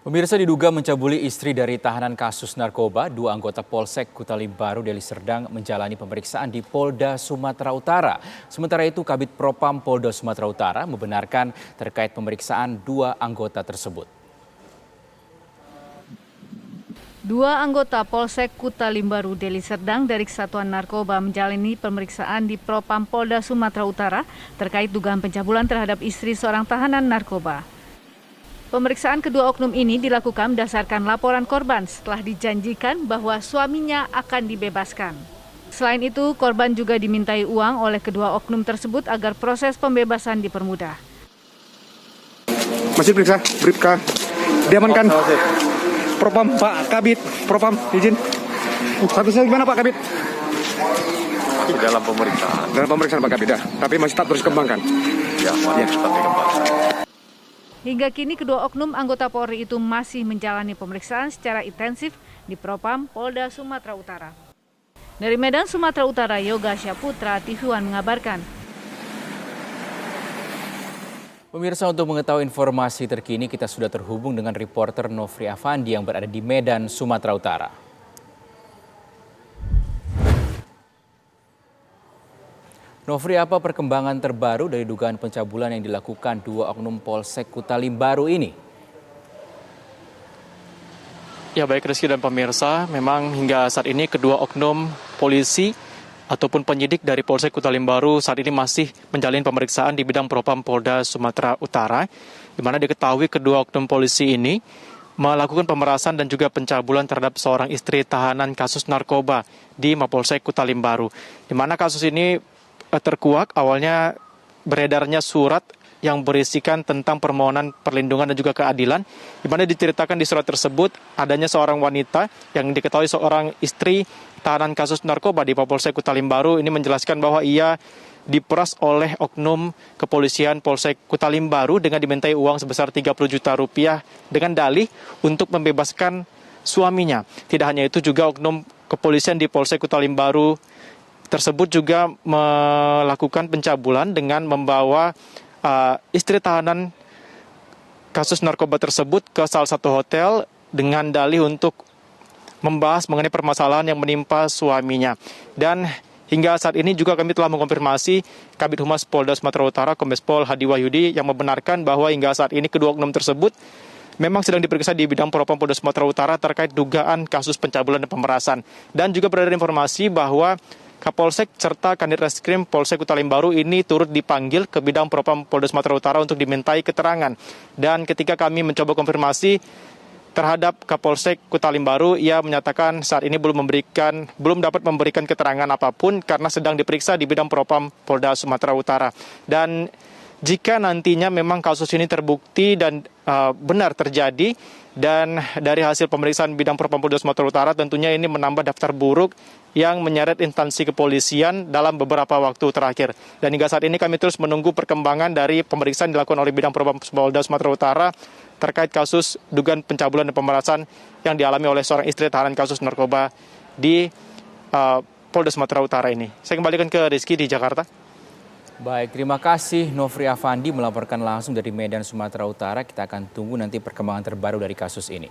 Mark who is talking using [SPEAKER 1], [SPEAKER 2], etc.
[SPEAKER 1] Pemirsa diduga mencabuli istri dari tahanan kasus narkoba, dua anggota Polsek Kuta Limbaru, Deli Serdang menjalani pemeriksaan di Polda Sumatera Utara. Sementara itu, Kabid Propam Polda Sumatera Utara membenarkan terkait pemeriksaan dua anggota tersebut.
[SPEAKER 2] Dua anggota Polsek Kuta Limbaru, Deli Serdang dari Kesatuan Narkoba menjalani pemeriksaan di Propam Polda Sumatera Utara terkait dugaan pencabulan terhadap istri seorang tahanan narkoba. Pemeriksaan kedua oknum ini dilakukan berdasarkan laporan korban setelah dijanjikan bahwa suaminya akan dibebaskan. Selain itu, korban juga dimintai uang oleh kedua oknum tersebut agar proses pembebasan dipermudah.
[SPEAKER 3] Masih periksa, Bribka. Diamankan. Propam, Pak Kabit, Propam, izin. Statusnya gimana Pak Kabit?
[SPEAKER 4] Dalam pemeriksaan.
[SPEAKER 3] Dalam pemeriksaan Pak Kabit, ya. Tapi masih tetap terus kembangkan.
[SPEAKER 4] Ya, masih tetap dikembangkan.
[SPEAKER 2] Hingga kini kedua oknum anggota Polri itu masih menjalani pemeriksaan secara intensif di Propam Polda Sumatera Utara. Dari Medan, Sumatera Utara, Yoga Syaputra, TV1 mengabarkan.
[SPEAKER 1] Pemirsa, untuk mengetahui informasi terkini, kita sudah terhubung dengan reporter Nofri Afandi yang berada di Medan, Sumatera Utara. Nofri, apa perkembangan terbaru dari dugaan pencabulan yang dilakukan dua oknum Polsek Kuta Limbaru ini?
[SPEAKER 5] Ya, baik Rizky dan pemirsa, memang hingga saat ini kedua oknum polisi ataupun penyidik dari Polsek Kuta Limbaru saat ini masih menjalani pemeriksaan di bidang Propam Polda Sumatera Utara, di mana diketahui kedua oknum polisi ini melakukan pemerasan dan juga pencabulan terhadap seorang istri tahanan kasus narkoba di Mapolsek Kuta Limbaru, di mana kasus ini terkuak awalnya beredarnya surat yang berisikan tentang permohonan perlindungan dan juga keadilan, di mana diceritakan di surat tersebut adanya seorang wanita yang diketahui seorang istri tahanan kasus narkoba di Mapolsek Kuta Limbaru ini menjelaskan bahwa ia diperas oleh oknum kepolisian Polsek Kuta Limbaru dengan dimintai uang sebesar 30 juta rupiah dengan dalih untuk membebaskan suaminya. Tidak hanya itu, juga oknum kepolisian di Polsek Kuta Limbaru tersebut juga melakukan pencabulan dengan membawa istri tahanan kasus narkoba tersebut ke salah satu hotel dengan dalih untuk membahas mengenai permasalahan yang menimpa suaminya. Dan hingga saat ini juga kami telah mengkonfirmasi Kabid Humas Polda Sumatera Utara, Kombes Pol Hadi Wahyudi, yang membenarkan bahwa hingga saat ini kedua oknum tersebut memang sedang diperiksa di bidang Propam Polda Sumatera Utara terkait dugaan kasus pencabulan dan pemerasan. Dan juga beredar informasi bahwa Kapolsek serta Kanit Reskrim Polsek Kuta Limbaru ini turut dipanggil ke bidang Propam Polda Sumatera Utara untuk dimintai keterangan. Dan ketika kami mencoba konfirmasi terhadap Kapolsek Kuta Limbaru, ia menyatakan saat ini belum dapat memberikan keterangan apapun karena sedang diperiksa di bidang Propam Polda Sumatera Utara. Dan jika nantinya memang kasus ini terbukti dan benar terjadi, dan dari hasil pemeriksaan bidang Propam Polda Sumatera Utara tentunya ini menambah daftar buruk yang menyeret instansi kepolisian dalam beberapa waktu terakhir. Dan hingga saat ini kami terus menunggu perkembangan dari pemeriksaan dilakukan oleh bidang Propam Polda Sumatera Utara terkait kasus dugaan pencabulan dan pemerasan yang dialami oleh seorang istri tahanan kasus narkoba di Polda Sumatera Utara ini. Saya kembalikan ke Rizky di Jakarta.
[SPEAKER 1] Baik, terima kasih Nofri Afandi melaporkan langsung dari Medan, Sumatera Utara. Kita akan tunggu nanti perkembangan terbaru dari kasus ini.